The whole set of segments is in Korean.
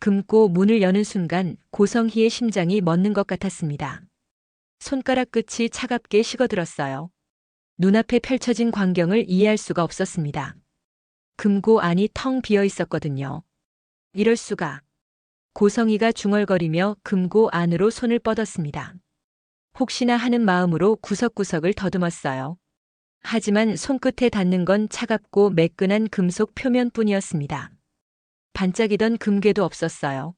금고 문을 여는 순간 고성희의 심장이 멎는 것 같았습니다. 손가락 끝이 차갑게 식어들었어요. 눈앞에 펼쳐진 광경을 이해할 수가 없었습니다. 금고 안이 텅 비어 있었거든요. 이럴 수가. 고성희가 중얼거리며 금고 안으로 손을 뻗었습니다. 혹시나 하는 마음으로 구석구석을 더듬었어요. 하지만 손끝에 닿는 건 차갑고 매끈한 금속 표면뿐이었습니다. 반짝이던 금괴도 없었어요.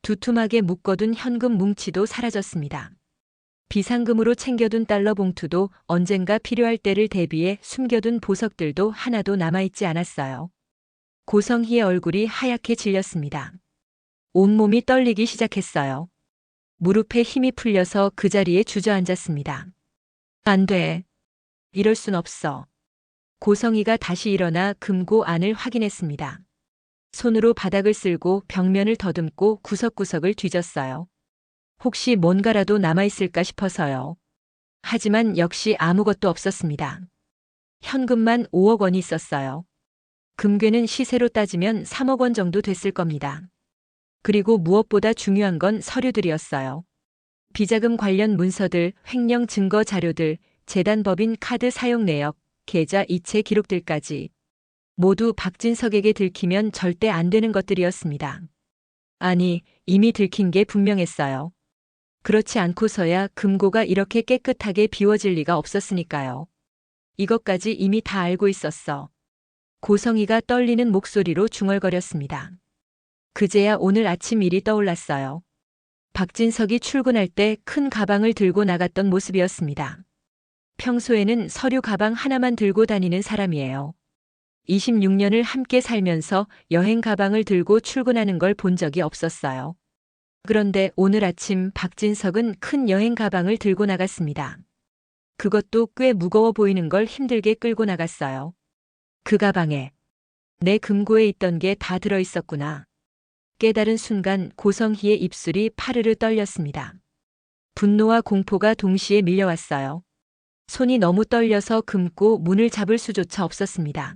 두툼하게 묶어둔 현금 뭉치도 사라졌습니다. 비상금으로 챙겨둔 달러 봉투도 언젠가 필요할 때를 대비해 숨겨둔 보석들도 하나도 남아있지 않았어요. 고성희의 얼굴이 하얗게 질렸습니다. 온몸이 떨리기 시작했어요. 무릎에 힘이 풀려서 그 자리에 주저앉았습니다. 안 돼. 이럴 순 없어. 고성희가 다시 일어나 금고 안을 확인했습니다. 손으로 바닥을 쓸고 벽면을 더듬고 구석구석을 뒤졌어요. 혹시 뭔가라도 남아있을까 싶어서요. 하지만 역시 아무것도 없었습니다. 현금만 5억 원이 있었어요. 금괴는 시세로 따지면 3억 원 정도 됐을 겁니다. 그리고 무엇보다 중요한 건 서류들이었어요. 비자금 관련 문서들, 횡령 증거 자료들, 재단 법인 카드 사용 내역, 계좌 이체 기록들까지 모두 박진석에게 들키면 절대 안 되는 것들이었습니다. 아니, 이미 들킨 게 분명했어요. 그렇지 않고서야 금고가 이렇게 깨끗하게 비워질 리가 없었으니까요. 이것까지 이미 다 알고 있었어. 고성희가 떨리는 목소리로 중얼거렸습니다. 그제야 오늘 아침 일이 떠올랐어요. 박진석이 출근할 때 큰 가방을 들고 나갔던 모습이었습니다. 평소에는 서류 가방 하나만 들고 다니는 사람이에요. 26년을 함께 살면서 여행 가방을 들고 출근하는 걸 본 적이 없었어요. 그런데 오늘 아침 박진석은 큰 여행 가방을 들고 나갔습니다. 그것도 꽤 무거워 보이는 걸 힘들게 끌고 나갔어요. 그 가방에 내 금고에 있던 게 다 들어 있었구나. 깨달은 순간 고성희의 입술이 파르르 떨렸습니다. 분노와 공포가 동시에 밀려왔어요. 손이 너무 떨려서 금고 문을 잡을 수조차 없었습니다.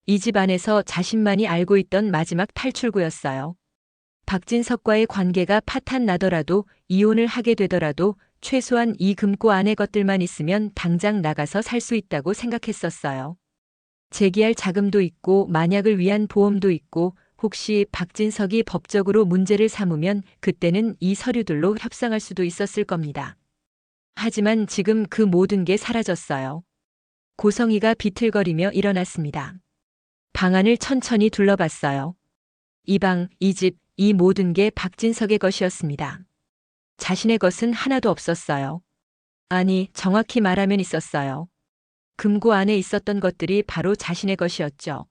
이 집 안에서 자신만이 알고 있던 마지막 탈출구였어요. 박진석과의 관계가 파탄 나더라도 이혼을 하게 되더라도 최소한 이 금고 안의 것들만 있으면 당장 나가서 살 수 있다고 생각했었어요. 재기할 자금도 있고 만약을 위한 보험도 있고 혹시 박진석이 법적으로 문제를 삼으면 그때는 이 서류들로 협상할 수도 있었을 겁니다. 하지만 지금 그 모든 게 사라졌어요. 고성희가 비틀거리며 일어났습니다. 방 안을 천천히 둘러봤어요. 이 방, 이 집, 이 모든 게 박진석의 것이었습니다. 자신의 것은 하나도 없었어요. 아니, 정확히 말하면 있었어요. 금고 안에 있었던 것들이 바로 자신의 것이었죠.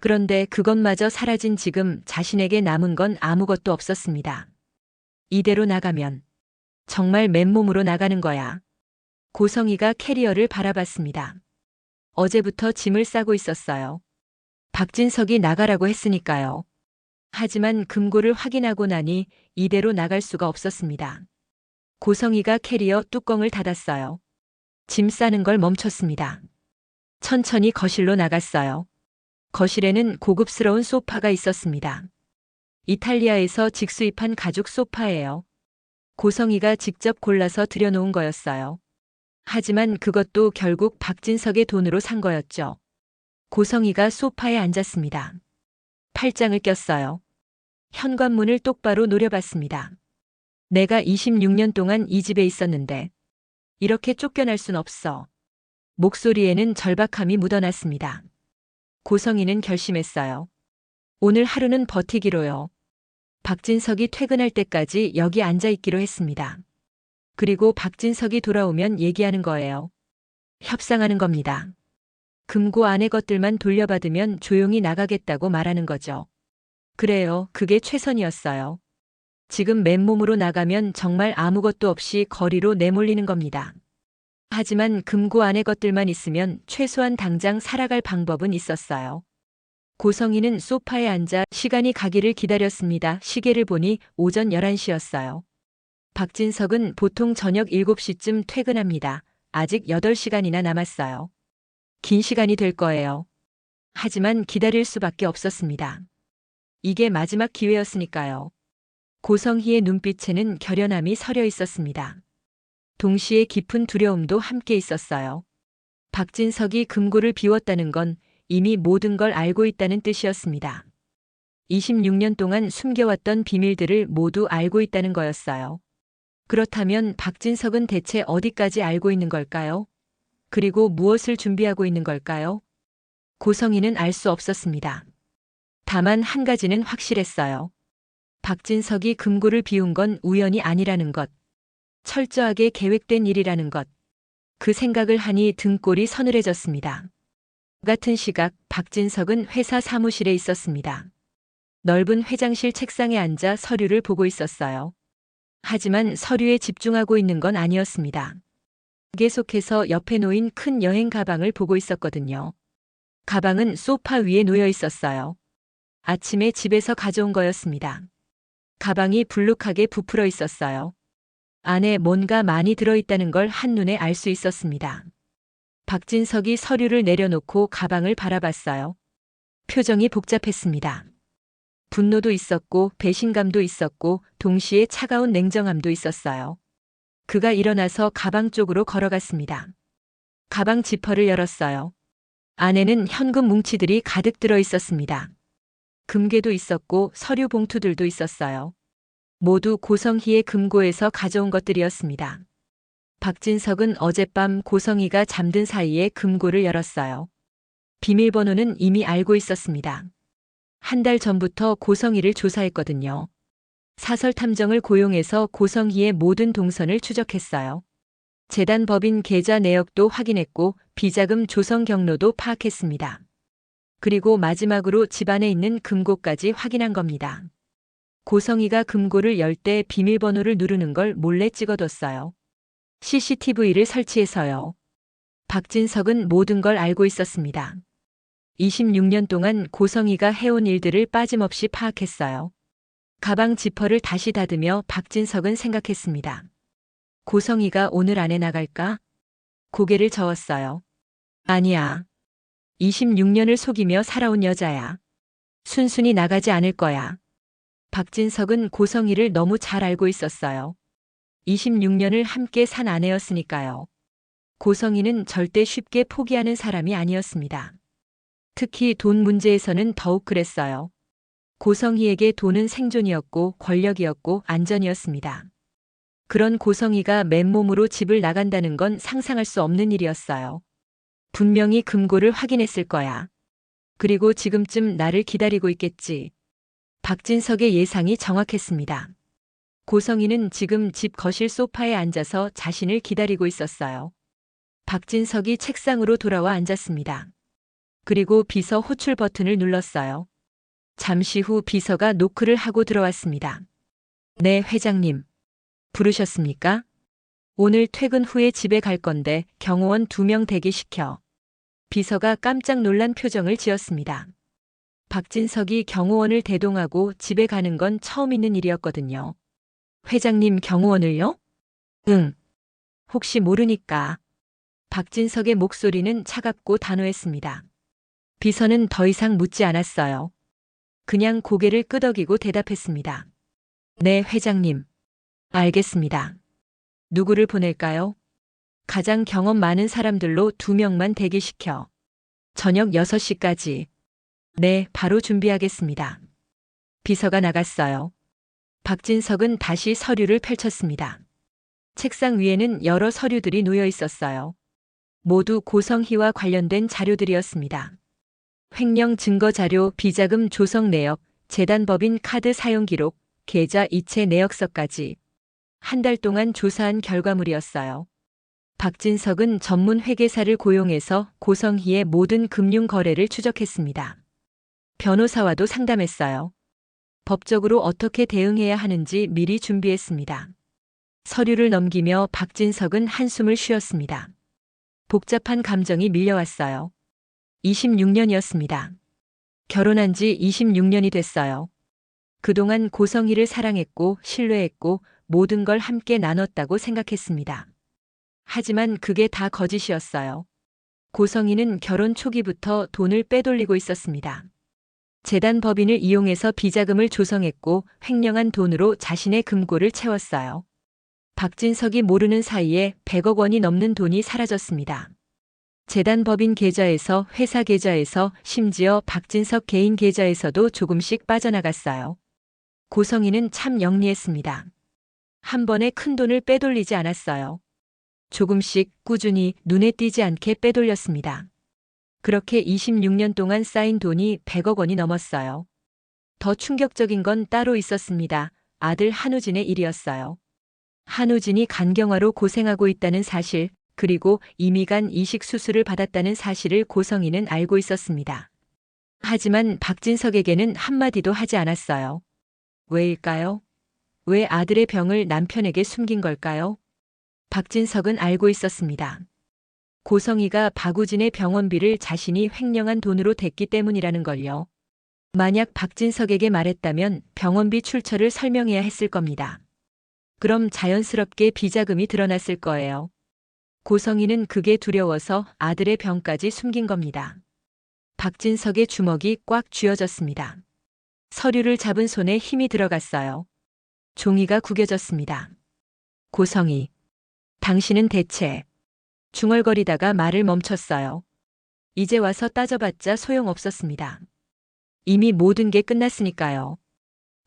그런데 그것마저 사라진 지금 자신에게 남은 건 아무것도 없었습니다. 이대로 나가면 정말 맨몸으로 나가는 거야. 고성희가 캐리어를 바라봤습니다. 어제부터 짐을 싸고 있었어요. 박진석이 나가라고 했으니까요. 하지만 금고를 확인하고 나니 이대로 나갈 수가 없었습니다. 고성희가 캐리어 뚜껑을 닫았어요. 짐 싸는 걸 멈췄습니다. 천천히 거실로 나갔어요. 거실에는 고급스러운 소파가 있었습니다. 이탈리아에서 직수입한 가죽 소파예요. 고성희가 직접 골라서 들여놓은 거였어요. 하지만 그것도 결국 박진석의 돈으로 산 거였죠. 고성희가 소파에 앉았습니다. 팔짱을 꼈어요. 현관문을 똑바로 노려봤습니다. 내가 26년 동안 이 집에 있었는데 이렇게 쫓겨날 순 없어. 목소리에는 절박함이 묻어났습니다. 고성희는 결심했어요. 오늘 하루는 버티기로요. 박진석이 퇴근할 때까지 여기 앉아있기로 했습니다. 그리고 박진석이 돌아오면 얘기하는 거예요. 협상하는 겁니다. 금고 안의 것들만 돌려받으면 조용히 나가겠다고 말하는 거죠. 그래요. 그게 최선이었어요. 지금 맨몸으로 나가면 정말 아무것도 없이 거리로 내몰리는 겁니다. 하지만 금고 안의 것들만 있으면 최소한 당장 살아갈 방법은 있었어요. 고성희는 소파에 앉아 시간이 가기를 기다렸습니다. 시계를 보니 오전 11시였어요. 박진석은 보통 저녁 7시쯤 퇴근합니다. 아직 8시간이나 남았어요. 긴 시간이 될 거예요. 하지만 기다릴 수밖에 없었습니다. 이게 마지막 기회였으니까요. 고성희의 눈빛에는 결연함이 서려 있었습니다. 동시에 깊은 두려움도 함께 있었어요. 박진석이 금고를 비웠다는 건 이미 모든 걸 알고 있다는 뜻이었습니다. 26년 동안 숨겨왔던 비밀들을 모두 알고 있다는 거였어요. 그렇다면 박진석은 대체 어디까지 알고 있는 걸까요? 그리고 무엇을 준비하고 있는 걸까요? 고성희는 알 수 없었습니다. 다만 한 가지는 확실했어요. 박진석이 금고를 비운 건 우연이 아니라는 것. 철저하게 계획된 일이라는 것. 그 생각을 하니 등골이 서늘해졌습니다. 같은 시각 박진석은 회사 사무실에 있었습니다. 넓은 회장실 책상에 앉아 서류를 보고 있었어요. 하지만 서류에 집중하고 있는 건 아니었습니다. 계속해서 옆에 놓인 큰 여행 가방을 보고 있었거든요. 가방은 소파 위에 놓여 있었어요. 아침에 집에서 가져온 거였습니다. 가방이 불룩하게 부풀어 있었어요. 안에 뭔가 많이 들어있다는 걸 한눈에 알 수 있었습니다. 박진석이 서류를 내려놓고 가방을 바라봤어요. 표정이 복잡했습니다. 분노도 있었고 배신감도 있었고 동시에 차가운 냉정함도 있었어요. 그가 일어나서 가방 쪽으로 걸어갔습니다. 가방 지퍼를 열었어요. 안에는 현금 뭉치들이 가득 들어 있었습니다. 금괴도 있었고 서류 봉투들도 있었어요. 모두 고성희의 금고에서 가져온 것들이었습니다. 박진석은 어젯밤 고성희가 잠든 사이에 금고를 열었어요. 비밀번호는 이미 알고 있었습니다. 한 달 전부터 고성희를 조사했거든요. 사설 탐정을 고용해서 고성희의 모든 동선을 추적했어요. 재단 법인 계좌 내역도 확인했고 비자금 조성 경로도 파악했습니다. 그리고 마지막으로 집안에 있는 금고까지 확인한 겁니다. 고성희가 금고를 열 때 비밀번호를 누르는 걸 몰래 찍어뒀어요. CCTV를 설치해서요. 박진석은 모든 걸 알고 있었습니다. 26년 동안 고성희가 해온 일들을 빠짐없이 파악했어요. 가방 지퍼를 다시 닫으며 박진석은 생각했습니다. 고성희가 오늘 안에 나갈까? 고개를 저었어요. 아니야. 26년을 속이며 살아온 여자야. 순순히 나가지 않을 거야. 박진석은 고성희를 너무 잘 알고 있었어요. 26년을 함께 산 아내였으니까요. 고성희는 절대 쉽게 포기하는 사람이 아니었습니다. 특히 돈 문제에서는 더욱 그랬어요. 고성희에게 돈은 생존이었고 권력이었고 안전이었습니다. 그런 고성희가 맨몸으로 집을 나간다는 건 상상할 수 없는 일이었어요. 분명히 금고를 확인했을 거야. 그리고 지금쯤 나를 기다리고 있겠지. 박진석의 예상이 정확했습니다. 고성희는 지금 집 거실 소파에 앉아서 자신을 기다리고 있었어요. 박진석이 책상으로 돌아와 앉았습니다. 그리고 비서 호출 버튼을 눌렀어요. 잠시 후 비서가 노크를 하고 들어왔습니다. 네, 회장님. 부르셨습니까? 오늘 퇴근 후에 집에 갈 건데 경호원 2명 대기시켜. 비서가 깜짝 놀란 표정을 지었습니다. 박진석이 경호원을 대동하고 집에 가는 건 처음 있는 일이었거든요. 회장님 경호원을요? 응. 혹시 모르니까. 박진석의 목소리는 차갑고 단호했습니다. 비서는 더 이상 묻지 않았어요. 그냥 고개를 끄덕이고 대답했습니다. 네, 회장님. 알겠습니다. 누구를 보낼까요? 가장 경험 많은 사람들로 2명만 대기시켜. 저녁 6시까지. 네, 바로 준비하겠습니다. 비서가 나갔어요. 박진석은 다시 서류를 펼쳤습니다. 책상 위에는 여러 서류들이 놓여 있었어요. 모두 고성희와 관련된 자료들이었습니다. 횡령 증거 자료, 비자금 조성 내역, 재단법인 카드 사용 기록, 계좌 이체 내역서까지. 한 달 동안 조사한 결과물이었어요. 박진석은 전문 회계사를 고용해서 고성희의 모든 금융 거래를 추적했습니다. 변호사와도 상담했어요. 법적으로 어떻게 대응해야 하는지 미리 준비했습니다. 서류를 넘기며 박진석은 한숨을 쉬었습니다. 복잡한 감정이 밀려왔어요. 26년이었습니다. 결혼한 지 26년이 됐어요. 그동안 고성희를 사랑했고 신뢰했고 모든 걸 함께 나눴다고 생각했습니다. 하지만 그게 다 거짓이었어요. 고성희는 결혼 초기부터 돈을 빼돌리고 있었습니다. 재단 법인을 이용해서 비자금을 조성했고 횡령한 돈으로 자신의 금고를 채웠어요. 박진석이 모르는 사이에 100억 원이 넘는 돈이 사라졌습니다. 재단 법인 계좌에서 회사 계좌에서 심지어 박진석 개인 계좌에서도 조금씩 빠져나갔어요. 고성희는 참 영리했습니다. 한 번에 큰 돈을 빼돌리지 않았어요. 조금씩 꾸준히 눈에 띄지 않게 빼돌렸습니다. 그렇게 26년 동안 쌓인 돈이 100억 원이 넘었어요. 더 충격적인 건 따로 있었습니다. 아들 한우진의 일이었어요. 한우진이 간경화로 고생하고 있다는 사실, 그리고 이미 간 이식 수술을 받았다는 사실을 고성희는 알고 있었습니다. 하지만 박진석에게는 한마디도 하지 않았어요. 왜일까요? 왜 아들의 병을 남편에게 숨긴 걸까요? 박진석은 알고 있었습니다. 고성희가 박우진의 병원비를 자신이 횡령한 돈으로 댔기 때문이라는 걸요. 만약 박진석에게 말했다면 병원비 출처를 설명해야 했을 겁니다. 그럼 자연스럽게 비자금이 드러났을 거예요. 고성희는 그게 두려워서 아들의 병까지 숨긴 겁니다. 박진석의 주먹이 꽉 쥐어졌습니다. 서류를 잡은 손에 힘이 들어갔어요. 종이가 구겨졌습니다. 고성희, 당신은 대체... 중얼거리다가 말을 멈췄어요. 이제 와서 따져봤자 소용없었습니다. 이미 모든 게 끝났으니까요.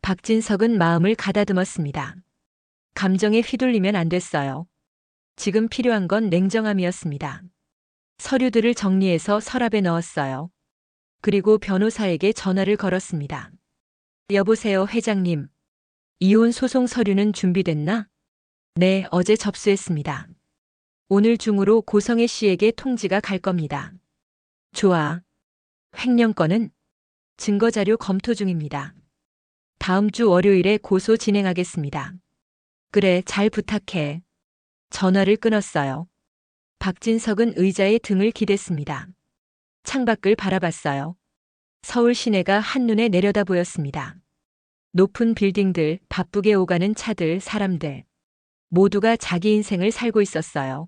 박진석은 마음을 가다듬었습니다. 감정에 휘둘리면 안 됐어요. 지금 필요한 건 냉정함이었습니다. 서류들을 정리해서 서랍에 넣었어요. 그리고 변호사에게 전화를 걸었습니다. 여보세요, 회장님. 이혼 소송 서류는 준비됐나? 네, 어제 접수했습니다. 오늘 중으로 고성애 씨에게 통지가 갈 겁니다. 좋아. 횡령건은 증거자료 검토 중입니다. 다음 주 월요일에 고소 진행하겠습니다. 그래, 잘 부탁해. 전화를 끊었어요. 박진석은 의자에 등을 기댔습니다. 창밖을 바라봤어요. 서울 시내가 한눈에 내려다 보였습니다. 높은 빌딩들, 바쁘게 오가는 차들, 사람들. 모두가 자기 인생을 살고 있었어요.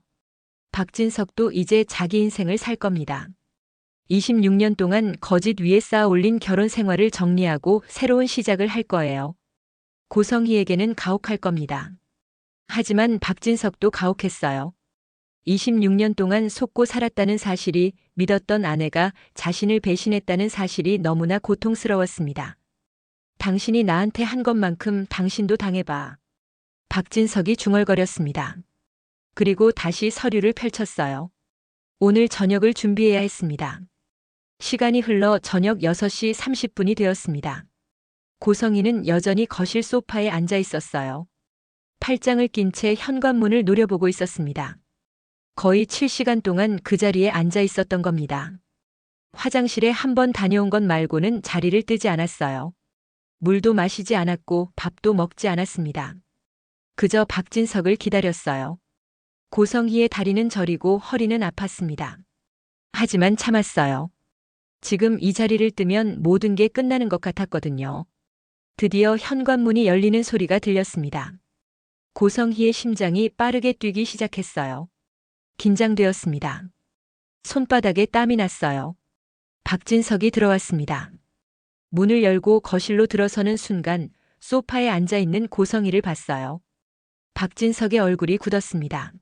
박진석도 이제 자기 인생을 살 겁니다. 26년 동안 거짓 위에 쌓아 올린 결혼 생활을 정리하고 새로운 시작을 할 거예요. 고성희에게는 가혹할 겁니다. 하지만 박진석도 가혹했어요. 26년 동안 속고 살았다는 사실이, 믿었던 아내가 자신을 배신했다는 사실이 너무나 고통스러웠습니다. 당신이 나한테 한 것만큼 당신도 당해봐. 박진석이 중얼거렸습니다. 그리고 다시 서류를 펼쳤어요. 오늘 저녁을 준비해야 했습니다. 시간이 흘러 저녁 6시 30분이 되었습니다. 고성희는 여전히 거실 소파에 앉아 있었어요. 팔짱을 낀 채 현관문을 노려보고 있었습니다. 거의 7시간 동안 그 자리에 앉아 있었던 겁니다. 화장실에 한 번 다녀온 것 말고는 자리를 뜨지 않았어요. 물도 마시지 않았고 밥도 먹지 않았습니다. 그저 박진석을 기다렸어요. 고성희의 다리는 저리고 허리는 아팠습니다. 하지만 참았어요. 지금 이 자리를 뜨면 모든 게 끝나는 것 같았거든요. 드디어 현관문이 열리는 소리가 들렸습니다. 고성희의 심장이 빠르게 뛰기 시작했어요. 긴장되었습니다. 손바닥에 땀이 났어요. 박진석이 들어왔습니다. 문을 열고 거실로 들어서는 순간 소파에 앉아 있는 고성희를 봤어요. 박진석의 얼굴이 굳었습니다.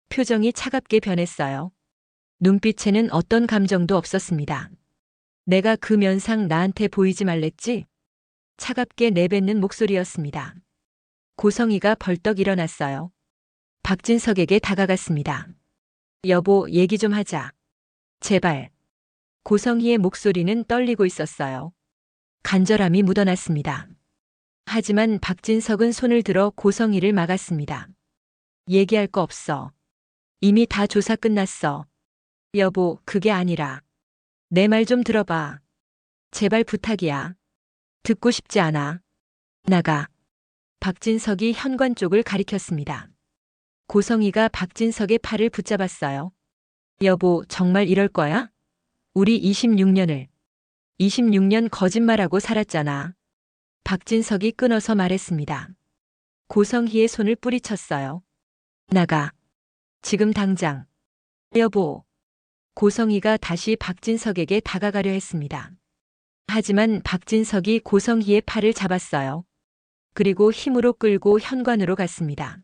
표정이 차갑게 변했어요. 눈빛에는 어떤 감정도 없었습니다. 내가 그 면상 나한테 보이지 말랬지? 차갑게 내뱉는 목소리였습니다. 고성희가 벌떡 일어났어요. 박진석에게 다가갔습니다. 여보, 얘기 좀 하자. 제발. 고성희의 목소리는 떨리고 있었어요. 간절함이 묻어났습니다. 하지만 박진석은 손을 들어 고성희를 막았습니다. 얘기할 거 없어. 이미 다 조사 끝났어. 여보, 그게 아니라. 내 말 좀 들어봐. 제발 부탁이야. 듣고 싶지 않아. 나가. 박진석이 현관 쪽을 가리켰습니다. 고성희가 박진석의 팔을 붙잡았어요. 여보, 정말 이럴 거야? 우리 26년 거짓말하고 살았잖아. 박진석이 끊어서 말했습니다. 고성희의 손을 뿌리쳤어요. 나가. 지금 당장. 여보. 고성희가 다시 박진석에게 다가가려 했습니다. 하지만 박진석이 고성희의 팔을 잡았어요. 그리고 힘으로 끌고 현관으로 갔습니다.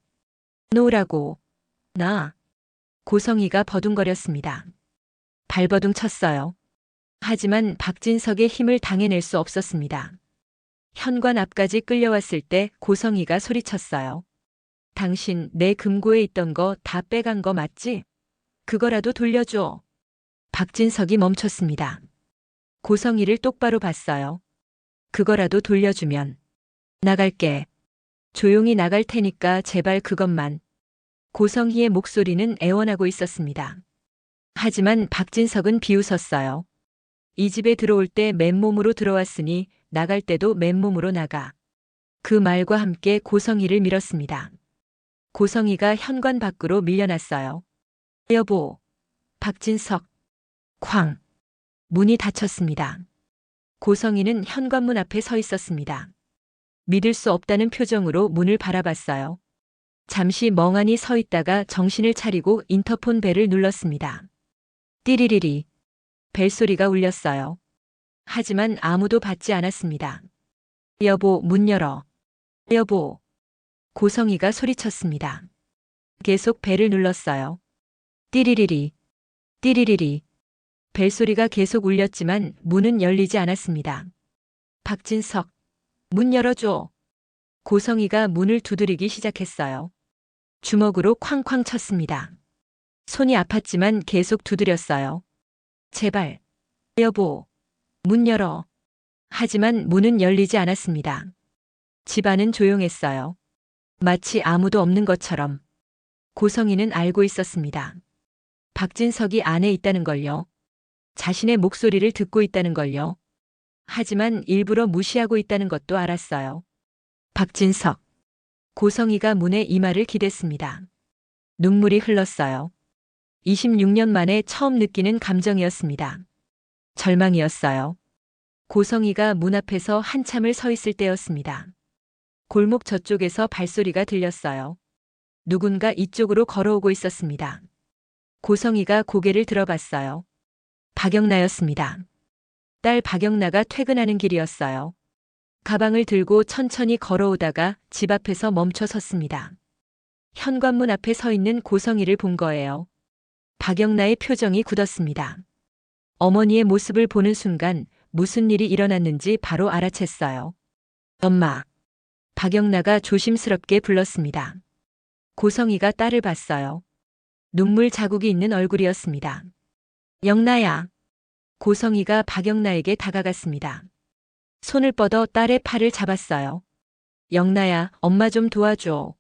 놓으라고. 나. 고성희가 버둥거렸습니다. 발버둥 쳤어요. 하지만 박진석의 힘을 당해낼 수 없었습니다. 현관 앞까지 끌려왔을 때 고성희가 소리쳤어요. 당신 내 금고에 있던 거 다 빼간 거 맞지? 그거라도 돌려줘. 박진석이 멈췄습니다. 고성희를 똑바로 봤어요. 그거라도 돌려주면 나갈게. 조용히 나갈 테니까 제발 그것만. 고성희의 목소리는 애원하고 있었습니다. 하지만 박진석은 비웃었어요. 이 집에 들어올 때 맨몸으로 들어왔으니 나갈 때도 맨몸으로 나가. 그 말과 함께 고성희를 밀었습니다. 고성희가 현관 밖으로 밀려났어요. 여보. 박진석. 쾅. 문이 닫혔습니다. 고성희는 현관문 앞에 서 있었습니다. 믿을 수 없다는 표정으로 문을 바라봤어요. 잠시 멍하니 서 있다가 정신을 차리고 인터폰 벨을 눌렀습니다. 띠리리리. 벨소리가 울렸어요. 하지만 아무도 받지 않았습니다. 여보, 문 열어. 여보. 고성희가 소리쳤습니다. 계속 벨을 눌렀어요. 띠리리리. 띠리리리. 벨소리가 계속 울렸지만 문은 열리지 않았습니다. 박진석. 문 열어줘. 고성희가 문을 두드리기 시작했어요. 주먹으로 쾅쾅 쳤습니다. 손이 아팠지만 계속 두드렸어요. 제발. 여보. 문 열어. 하지만 문은 열리지 않았습니다. 집안은 조용했어요. 마치 아무도 없는 것처럼. 고성희는 알고 있었습니다. 박진석이 안에 있다는 걸요. 자신의 목소리를 듣고 있다는 걸요. 하지만 일부러 무시하고 있다는 것도 알았어요. 박진석. 고성희가 문에 이마를 기댔습니다. 눈물이 흘렀어요. 26년 만에 처음 느끼는 감정이었습니다. 절망이었어요. 고성희가 문 앞에서 한참을 서 있을 때였습니다. 골목 저쪽에서 발소리가 들렸어요. 누군가 이쪽으로 걸어오고 있었습니다. 고성희가 고개를 들어봤어요. 박영나였습니다. 딸 박영나가 퇴근하는 길이었어요. 가방을 들고 천천히 걸어오다가 집 앞에서 멈춰 섰습니다. 현관문 앞에 서 있는 고성희를 본 거예요. 박영나의 표정이 굳었습니다. 어머니의 모습을 보는 순간 무슨 일이 일어났는지 바로 알아챘어요. 엄마. 박영나가 조심스럽게 불렀습니다. 고성희가 딸을 봤어요. 눈물 자국이 있는 얼굴이었습니다. 영나야. 고성희가 박영나에게 다가갔습니다. 손을 뻗어 딸의 팔을 잡았어요. 영나야, 엄마 좀 도와줘.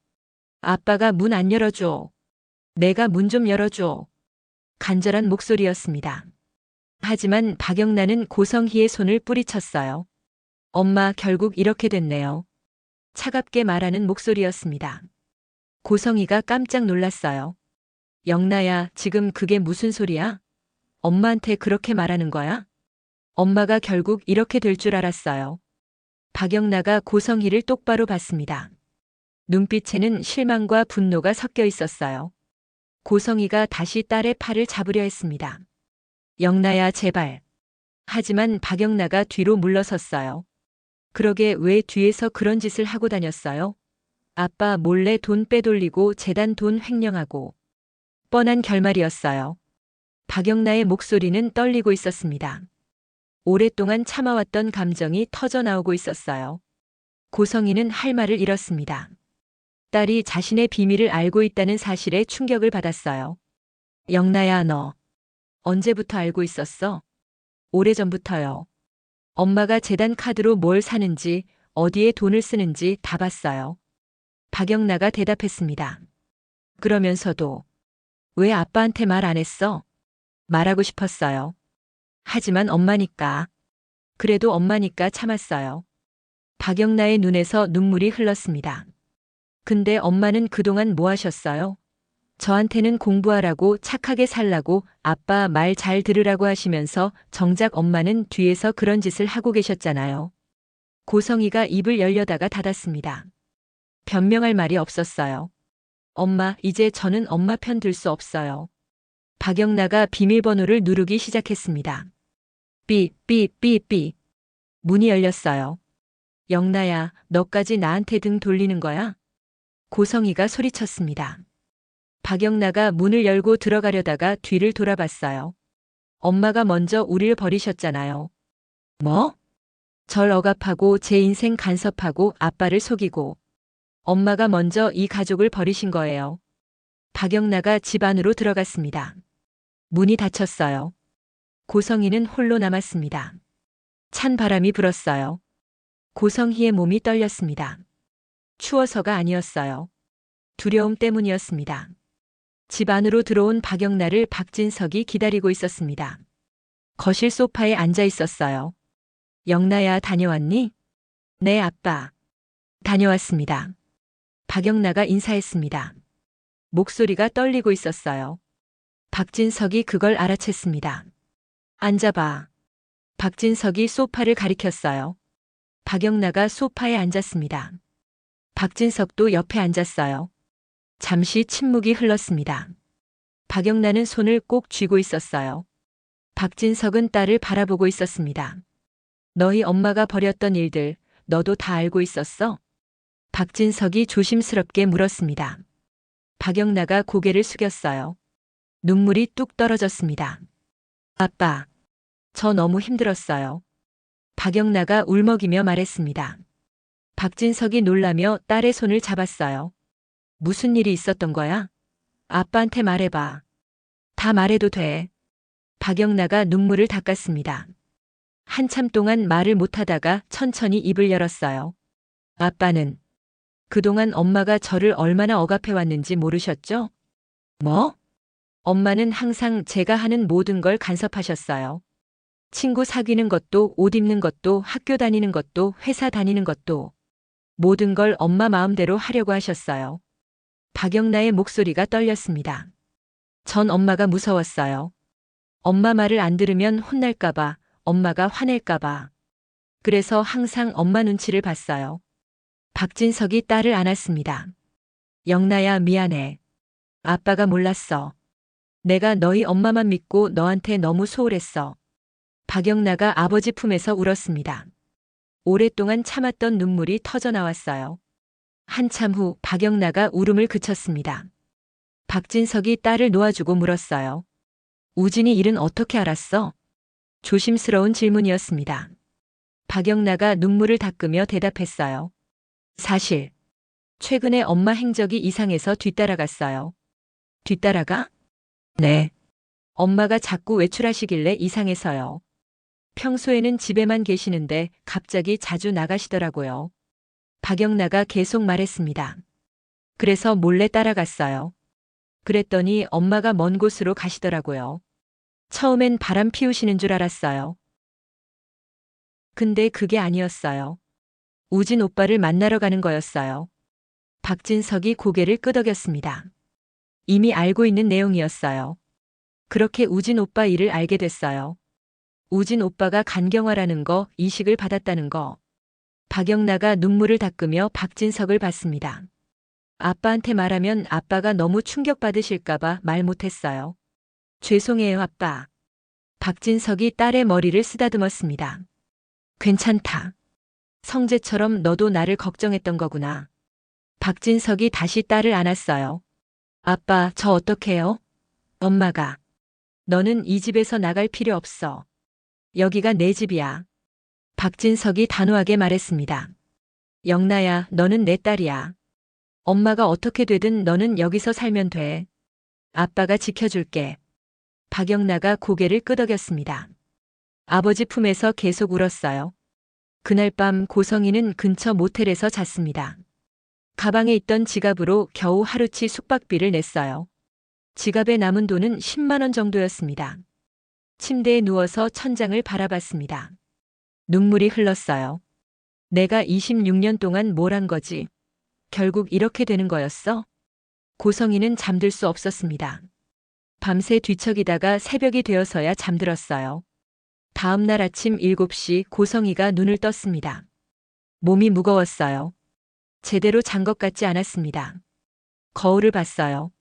아빠가 문 안 열어줘. 내가 문 좀 열어줘. 간절한 목소리였습니다. 하지만 박영나는 고성희의 손을 뿌리쳤어요. 엄마, 결국 이렇게 됐네요. 차갑게 말하는 목소리였습니다. 고성희가 깜짝 놀랐어요. 영나야, 지금 그게 무슨 소리야? 엄마한테 그렇게 말하는 거야? 엄마가 결국 이렇게 될 줄 알았어요. 박영나가 고성희를 똑바로 봤습니다. 눈빛에는 실망과 분노가 섞여 있었어요. 고성희가 다시 딸의 팔을 잡으려 했습니다. 영나야, 제발. 하지만 박영나가 뒤로 물러섰어요. 그러게 왜 뒤에서 그런 짓을 하고 다녔어요? 아빠 몰래 돈 빼돌리고 재단 돈 횡령하고. 뻔한 결말이었어요. 박영나의 목소리는 떨리고 있었습니다. 오랫동안 참아왔던 감정이 터져나오고 있었어요. 고성희는 할 말을 잃었습니다. 딸이 자신의 비밀을 알고 있다는 사실에 충격을 받았어요. 영나야, 너 언제부터 알고 있었어? 오래전부터요. 엄마가 재단 카드로 뭘 사는지, 어디에 돈을 쓰는지 다 봤어요. 박영나가 대답했습니다. 그러면서도 왜 아빠한테 말 안 했어? 말하고 싶었어요. 하지만 엄마니까. 그래도 엄마니까 참았어요. 박영나의 눈에서 눈물이 흘렀습니다. 근데 엄마는 그동안 뭐 하셨어요? 저한테는 공부하라고 착하게 살라고 아빠 말 잘 들으라고 하시면서 정작 엄마는 뒤에서 그런 짓을 하고 계셨잖아요. 고성희가 입을 열려다가 닫았습니다. 변명할 말이 없었어요. 엄마, 이제 저는 엄마 편 들 수 없어요. 박영나가 비밀번호를 누르기 시작했습니다. 삐. 문이 열렸어요. 영나야, 너까지 나한테 등 돌리는 거야? 고성희가 소리쳤습니다. 박영나가 문을 열고 들어가려다가 뒤를 돌아봤어요. 엄마가 먼저 우릴 버리셨잖아요. 뭐? 절 억압하고 제 인생 간섭하고 아빠를 속이고 엄마가 먼저 이 가족을 버리신 거예요. 박영나가 집 안으로 들어갔습니다. 문이 닫혔어요. 고성희는 홀로 남았습니다. 찬 바람이 불었어요. 고성희의 몸이 떨렸습니다. 추워서가 아니었어요. 두려움 때문이었습니다. 집 안으로 들어온 박영나를 박진석이 기다리고 있었습니다. 거실 소파에 앉아 있었어요. 영나야, 다녀왔니? 네, 아빠. 다녀왔습니다. 박영나가 인사했습니다. 목소리가 떨리고 있었어요. 박진석이 그걸 알아챘습니다. 앉아봐. 박진석이 소파를 가리켰어요. 박영나가 소파에 앉았습니다. 박진석도 옆에 앉았어요. 잠시 침묵이 흘렀습니다. 박영나는 손을 꼭 쥐고 있었어요. 박진석은 딸을 바라보고 있었습니다. 너희 엄마가 벌였던 일들, 너도 다 알고 있었어? 박진석이 조심스럽게 물었습니다. 박영나가 고개를 숙였어요. 눈물이 뚝 떨어졌습니다. 아빠, 저 너무 힘들었어요. 박영나가 울먹이며 말했습니다. 박진석이 놀라며 딸의 손을 잡았어요. 무슨 일이 있었던 거야? 아빠한테 말해봐. 다 말해도 돼. 박영나가 눈물을 닦았습니다. 한참 동안 말을 못하다가 천천히 입을 열었어요. 아빠는 그동안 엄마가 저를 얼마나 억압해왔는지 모르셨죠? 뭐? 엄마는 항상 제가 하는 모든 걸 간섭하셨어요. 친구 사귀는 것도, 옷 입는 것도, 학교 다니는 것도, 회사 다니는 것도 모든 걸 엄마 마음대로 하려고 하셨어요. 박영나의 목소리가 떨렸습니다. 전 엄마가 무서웠어요. 엄마 말을 안 들으면 혼날까봐, 엄마가 화낼까봐. 그래서 항상 엄마 눈치를 봤어요. 박진석이 딸을 안았습니다. 영나야, 미안해. 아빠가 몰랐어. 내가 너희 엄마만 믿고 너한테 너무 소홀했어. 박영나가 아버지 품에서 울었습니다. 오랫동안 참았던 눈물이 터져 나왔어요. 한참 후 박영나가 울음을 그쳤습니다. 박진석이 딸을 놓아주고 물었어요. 우진이 일은 어떻게 알았어? 조심스러운 질문이었습니다. 박영나가 눈물을 닦으며 대답했어요. 사실 최근에 엄마 행적이 이상해서 뒤따라갔어요. 뒤따라가? 네. 엄마가 자꾸 외출하시길래 이상해서요. 평소에는 집에만 계시는데 갑자기 자주 나가시더라고요. 박영나가 계속 말했습니다. 그래서 몰래 따라갔어요. 그랬더니 엄마가 먼 곳으로 가시더라고요. 처음엔 바람 피우시는 줄 알았어요. 근데 그게 아니었어요. 우진 오빠를 만나러 가는 거였어요. 박진석이 고개를 끄덕였습니다. 이미 알고 있는 내용이었어요. 그렇게 우진 오빠 일을 알게 됐어요. 우진 오빠가 간경화라는 거, 이식을 받았다는 거. 박영나가 눈물을 닦으며 박진석을 봤습니다. 아빠한테 말하면 아빠가 너무 충격받으실까봐 말 못했어요. 죄송해요, 아빠. 박진석이 딸의 머리를 쓰다듬었습니다. 괜찮다. 성재처럼 너도 나를 걱정했던 거구나. 박진석이 다시 딸을 안았어요. 아빠, 저 어떡해요? 엄마가. 너는 이 집에서 나갈 필요 없어. 여기가 내 집이야. 박진석이 단호하게 말했습니다. 영나야, 너는 내 딸이야. 엄마가 어떻게 되든 너는 여기서 살면 돼. 아빠가 지켜줄게. 박영나가 고개를 끄덕였습니다. 아버지 품에서 계속 울었어요. 그날 밤 고성희는 근처 모텔에서 잤습니다. 가방에 있던 지갑으로 겨우 하루치 숙박비를 냈어요. 지갑에 남은 돈은 10만 원 정도였습니다. 침대에 누워서 천장을 바라봤습니다. 눈물이 흘렀어요. 내가 26년 동안 뭘 한 거지? 결국 이렇게 되는 거였어? 고성희는 잠들 수 없었습니다. 밤새 뒤척이다가 새벽이 되어서야 잠들었어요. 다음 날 아침 7시 고성희가 눈을 떴습니다. 몸이 무거웠어요. 제대로 잔 것 같지 않았습니다. 거울을 봤어요.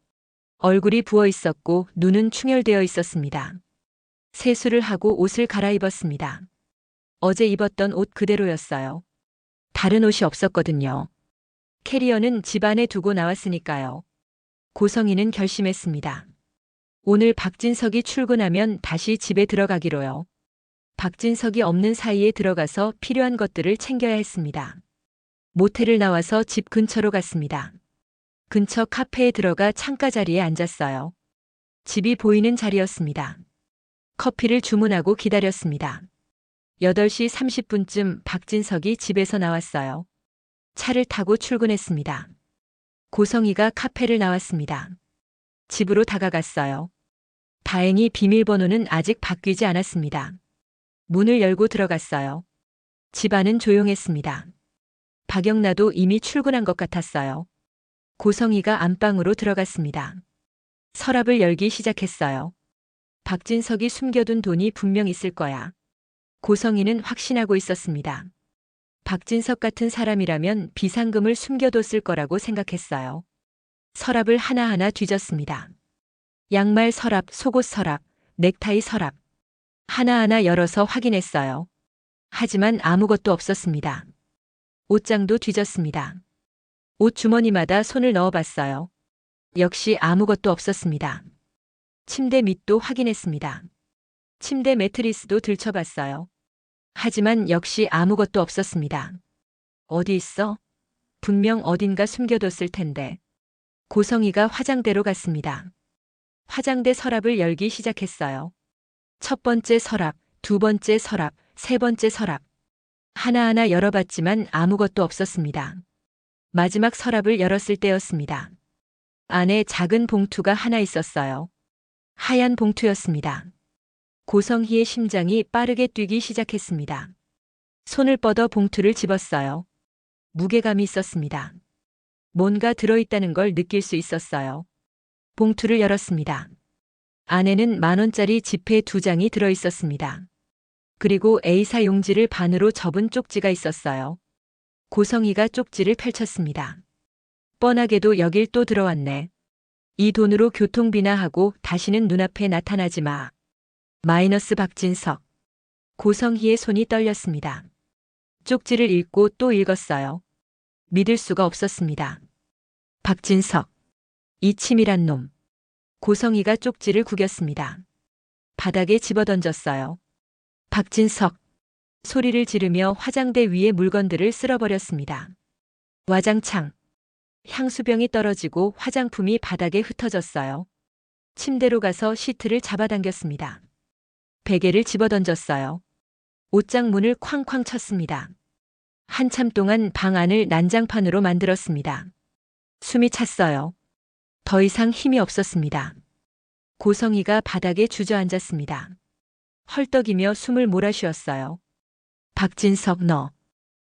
얼굴이 부어 있었고 눈은 충혈되어 있었습니다. 세수를 하고 옷을 갈아입었습니다. 어제 입었던 옷 그대로였어요. 다른 옷이 없었거든요. 캐리어는 집 안에 두고 나왔으니까요. 고성희는 결심했습니다. 오늘 박진석이 출근하면 다시 집에 들어가기로요. 박진석이 없는 사이에 들어가서 필요한 것들을 챙겨야 했습니다. 모텔을 나와서 집 근처로 갔습니다. 근처 카페에 들어가 창가 자리에 앉았어요. 집이 보이는 자리였습니다. 커피를 주문하고 기다렸습니다. 8시 30분쯤 박진석이 집에서 나왔어요. 차를 타고 출근했습니다. 고성희가 카페를 나왔습니다. 집으로 다가갔어요. 다행히 비밀번호는 아직 바뀌지 않았습니다. 문을 열고 들어갔어요. 집안은 조용했습니다. 박영나도 이미 출근한 것 같았어요. 고성희가 안방으로 들어갔습니다. 서랍을 열기 시작했어요. 박진석이 숨겨둔 돈이 분명 있을 거야. 고성희는 확신하고 있었습니다. 박진석 같은 사람이라면 비상금을 숨겨뒀을 거라고 생각했어요. 서랍을 하나하나 뒤졌습니다. 양말 서랍, 속옷 서랍, 넥타이 서랍. 하나하나 열어서 확인했어요. 하지만 아무것도 없었습니다. 옷장도 뒤졌습니다. 옷 주머니마다 손을 넣어봤어요. 역시 아무것도 없었습니다. 침대 밑도 확인했습니다. 침대 매트리스도 들춰봤어요. 하지만 역시 아무것도 없었습니다. 어디 있어? 분명 어딘가 숨겨뒀을 텐데. 고성희가 화장대로 갔습니다. 화장대 서랍을 열기 시작했어요. 첫 번째 서랍, 두 번째 서랍, 세 번째 서랍. 하나하나 열어봤지만 아무것도 없었습니다. 마지막 서랍을 열었을 때였습니다. 안에 작은 봉투가 하나 있었어요. 하얀 봉투였습니다. 고성희의 심장이 빠르게 뛰기 시작했습니다. 손을 뻗어 봉투를 집었어요. 무게감이 있었습니다. 뭔가 들어있다는 걸 느낄 수 있었어요. 봉투를 열었습니다. 안에는 10,000원짜리 지폐 2장이 들어있었습니다. 그리고 A사 용지를 반으로 접은 쪽지가 있었어요. 고성희가 쪽지를 펼쳤습니다. 뻔하게도 여길 또 들어왔네. 이 돈으로 교통비나 하고 다시는 눈앞에 나타나지 마. 마이너스 박진석. 고성희의 손이 떨렸습니다. 쪽지를 읽고 또 읽었어요. 믿을 수가 없었습니다. 박진석. 이 치밀한 놈. 고성희가 쪽지를 구겼습니다. 바닥에 집어던졌어요. 박진석. 소리를 지르며 화장대 위에 물건들을 쓸어버렸습니다. 와장창. 향수병이 떨어지고 화장품이 바닥에 흩어졌어요. 침대로 가서 시트를 잡아당겼습니다. 베개를 집어던졌어요. 옷장 문을 쾅쾅 쳤습니다. 한참 동안 방 안을 난장판으로 만들었습니다. 숨이 찼어요. 더 이상 힘이 없었습니다. 고성희가 바닥에 주저앉았습니다. 헐떡이며 숨을 몰아쉬었어요. 박진석, 너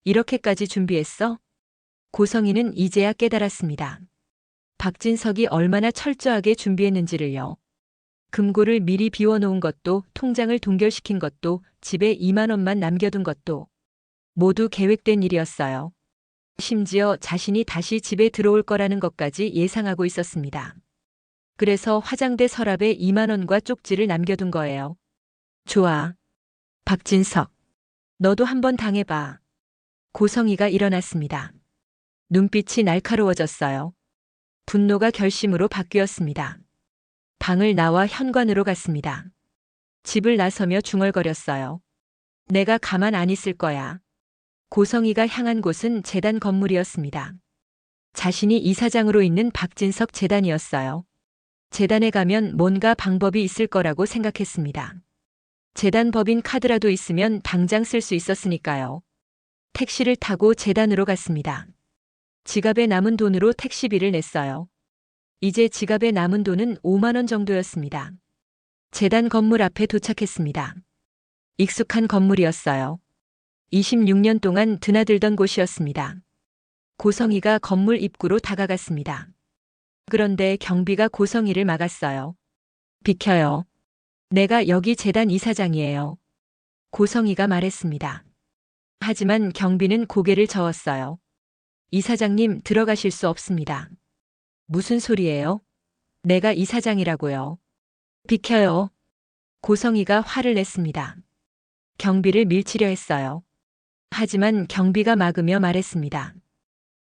이렇게까지 준비했어? 고성희는 이제야 깨달았습니다. 박진석이 얼마나 철저하게 준비했는지를요. 금고를 미리 비워놓은 것도, 통장을 동결시킨 것도, 집에 2만 원만 남겨둔 것도 모두 계획된 일이었어요. 심지어 자신이 다시 집에 들어올 거라는 것까지 예상하고 있었습니다. 그래서 화장대 서랍에 2만 원과 쪽지를 남겨둔 거예요. 좋아. 박진석. 너도 한번 당해봐. 고성희가 일어났습니다. 눈빛이 날카로워졌어요. 분노가 결심으로 바뀌었습니다. 방을 나와 현관으로 갔습니다. 집을 나서며 중얼거렸어요. 내가 가만 안 있을 거야. 고성희가 향한 곳은 재단 건물이었습니다. 자신이 이사장으로 있는 박진석 재단이었어요. 재단에 가면 뭔가 방법이 있을 거라고 생각했습니다. 재단 법인 카드라도 있으면 당장 쓸 수 있었으니까요. 택시를 타고 재단으로 갔습니다. 지갑에 남은 돈으로 택시비를 냈어요. 이제 지갑에 남은 돈은 5만 원 정도였습니다. 재단 건물 앞에 도착했습니다. 익숙한 건물이었어요. 26년 동안 드나들던 곳이었습니다. 고성희가 건물 입구로 다가갔습니다. 그런데 경비가 고성희를 막았어요. 비켜요. 내가 여기 재단 이사장이에요. 고성희가 말했습니다. 하지만 경비는 고개를 저었어요. 이사장님, 들어가실 수 없습니다. 무슨 소리예요? 내가 이사장이라고요. 비켜요. 고성희가 화를 냈습니다. 경비를 밀치려 했어요. 하지만 경비가 막으며 말했습니다.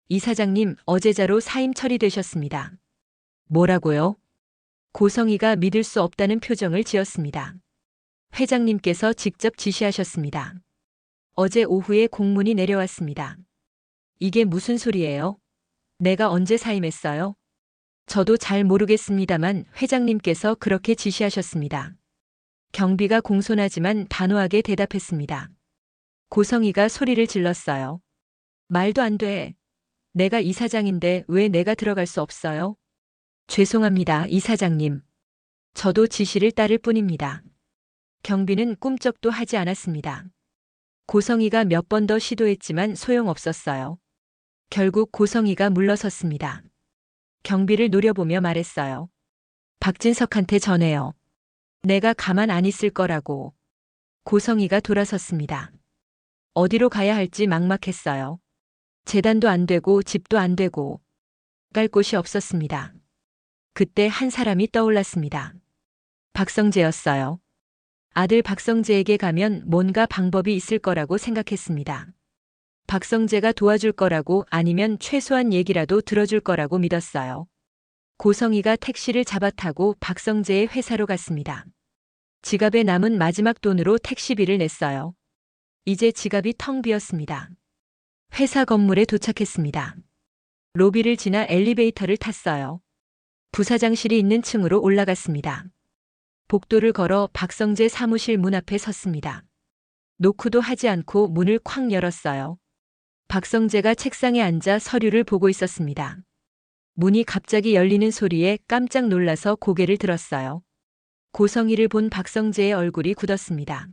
이사장님, 어제자로 사임 처리되셨습니다. 뭐라고요? 고성희가 믿을 수 없다는 표정을 지었습니다. 회장님께서 직접 지시하셨습니다. 어제 오후에 공문이 내려왔습니다. 이게 무슨 소리예요? 내가 언제 사임했어요? 저도 잘 모르겠습니다만 회장님께서 그렇게 지시하셨습니다. 경비가 공손하지만 단호하게 대답했습니다. 고성희가 소리를 질렀어요. 말도 안 돼. 내가 이사장인데 왜 내가 들어갈 수 없어요? 죄송합니다, 이사장님. 저도 지시를 따를 뿐입니다. 경비는 꿈쩍도 하지 않았습니다. 고성희가 몇 번 더 시도했지만 소용없었어요. 결국 고성희가 물러섰습니다. 경비를 노려보며 말했어요. 박진석한테 전해요. 내가 가만 안 있을 거라고. 고성희가 돌아섰습니다. 어디로 가야 할지 막막했어요. 재단도 안 되고 집도 안 되고 갈 곳이 없었습니다. 그때 한 사람이 떠올랐습니다. 박성재였어요. 아들 박성재에게 가면 뭔가 방법이 있을 거라고 생각했습니다. 박성재가 도와줄 거라고 아니면 최소한 얘기라도 들어줄 거라고 믿었어요. 고성희가 택시를 잡아타고 박성재의 회사로 갔습니다. 지갑에 남은 마지막 돈으로 택시비를 냈어요. 이제 지갑이 텅 비었습니다. 회사 건물에 도착했습니다. 로비를 지나 엘리베이터를 탔어요. 부사장실이 있는 층으로 올라갔습니다. 복도를 걸어 박성재 사무실 문 앞에 섰습니다. 노크도 하지 않고 문을 쾅 열었어요. 박성재가 책상에 앉아 서류를 보고 있었습니다. 문이 갑자기 열리는 소리에 깜짝 놀라서 고개를 들었어요. 고성희를 본 박성재의 얼굴이 굳었습니다.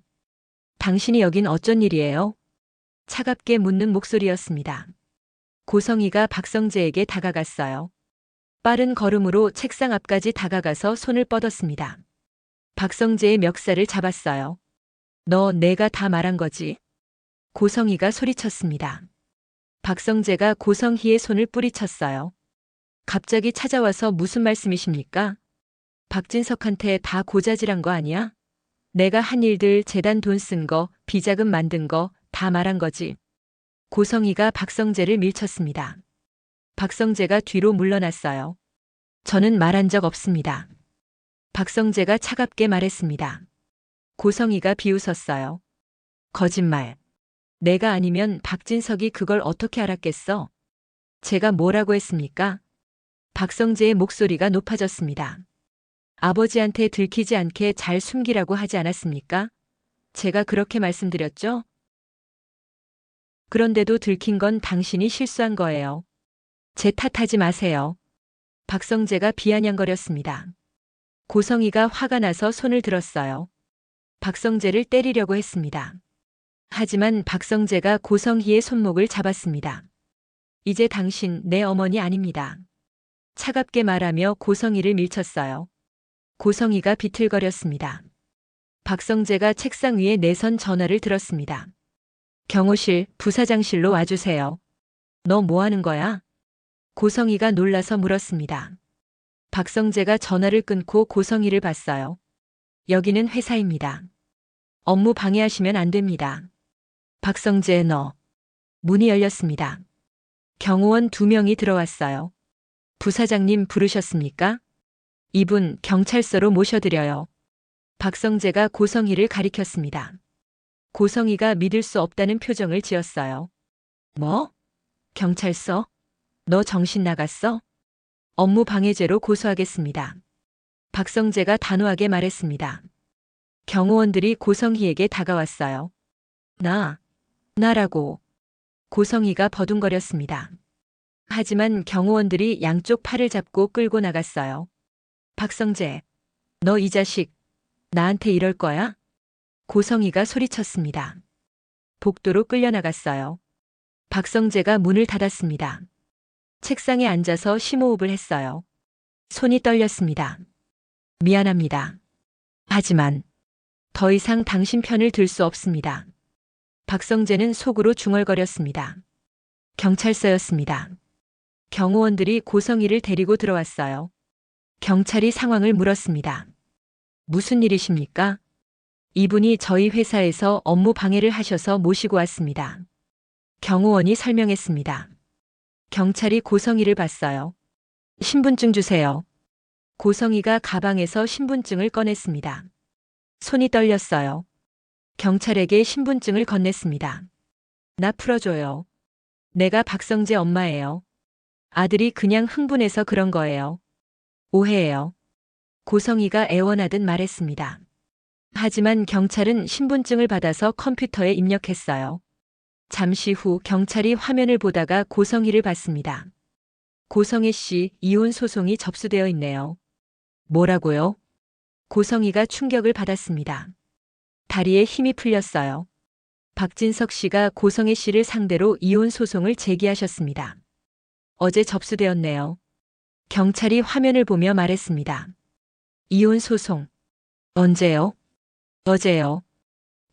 당신이 여긴 어쩐 일이에요? 차갑게 묻는 목소리였습니다. 고성희가 박성재에게 다가갔어요. 빠른 걸음으로 책상 앞까지 다가가서 손을 뻗었습니다. 박성재의 멱살을 잡았어요. 너 내가 다 말한 거지? 고성희가 소리쳤습니다. 박성재가 고성희의 손을 뿌리쳤어요. 갑자기 찾아와서 무슨 말씀이십니까? 박진석한테 다 고자질한 거 아니야? 내가 한 일들 재단 돈 쓴 거, 비자금 만든 거 다 말한 거지. 고성희가 박성재를 밀쳤습니다. 박성재가 뒤로 물러났어요. 저는 말한 적 없습니다. 박성재가 차갑게 말했습니다. 고성희가 비웃었어요. 거짓말. 내가 아니면 박진석이 그걸 어떻게 알았겠어? 제가 뭐라고 했습니까? 박성재의 목소리가 높아졌습니다. 아버지한테 들키지 않게 잘 숨기라고 하지 않았습니까? 제가 그렇게 말씀드렸죠? 그런데도 들킨 건 당신이 실수한 거예요. 제 탓하지 마세요. 박성재가 비아냥거렸습니다. 고성희가 화가 나서 손을 들었어요. 박성재를 때리려고 했습니다. 하지만 박성재가 고성희의 손목을 잡았습니다. 이제 당신 내 어머니 아닙니다. 차갑게 말하며 고성희를 밀쳤어요. 고성희가 비틀거렸습니다. 박성재가 책상 위에 내선 전화를 들었습니다. 경호실, 부사장실로 와주세요. 너 뭐 하는 거야? 고성희가 놀라서 물었습니다. 박성재가 전화를 끊고 고성희를 봤어요. 여기는 회사입니다. 업무 방해하시면 안 됩니다. 박성재 너. 문이 열렸습니다. 경호원 2명이 들어왔어요. 부사장님 부르셨습니까? 이분 경찰서로 모셔드려요. 박성재가 고성희를 가리켰습니다. 고성희가 믿을 수 없다는 표정을 지었어요. 뭐? 경찰서? 너 정신 나갔어? 업무 방해죄로 고소하겠습니다. 박성재가 단호하게 말했습니다. 경호원들이 고성희에게 다가왔어요. 나라고. 고성희가 버둥거렸습니다. 하지만 경호원들이 양쪽 팔을 잡고 끌고 나갔어요. 박성재, 너 이 자식, 나한테 이럴 거야? 고성희가 소리쳤습니다. 복도로 끌려나갔어요. 박성재가 문을 닫았습니다. 책상에 앉아서 심호흡을 했어요. 손이 떨렸습니다. 미안합니다. 하지만 더 이상 당신 편을 들 수 없습니다. 박성재는 속으로 중얼거렸습니다. 경찰서였습니다. 경호원들이 고성희를 데리고 들어왔어요. 경찰이 상황을 물었습니다. 무슨 일이십니까? 이분이 저희 회사에서 업무 방해를 하셔서 모시고 왔습니다. 경호원이 설명했습니다. 경찰이 고성희를 봤어요. 신분증 주세요. 고성희가 가방에서 신분증을 꺼냈습니다. 손이 떨렸어요. 경찰에게 신분증을 건넸습니다. 나 풀어줘요. 내가 박성재 엄마예요. 아들이 그냥 흥분해서 그런 거예요. 오해예요. 고성희가 애원하듯 말했습니다. 하지만 경찰은 신분증을 받아서 컴퓨터에 입력했어요. 잠시 후 경찰이 화면을 보다가 고성희를 봤습니다. 고성희 씨, 이혼 소송이 접수되어 있네요. 뭐라고요? 고성희가 충격을 받았습니다. 다리에 힘이 풀렸어요. 박진석 씨가 고성희 씨를 상대로 이혼 소송을 제기하셨습니다. 어제 접수되었네요. 경찰이 화면을 보며 말했습니다. 이혼 소송. 언제요? 어제요.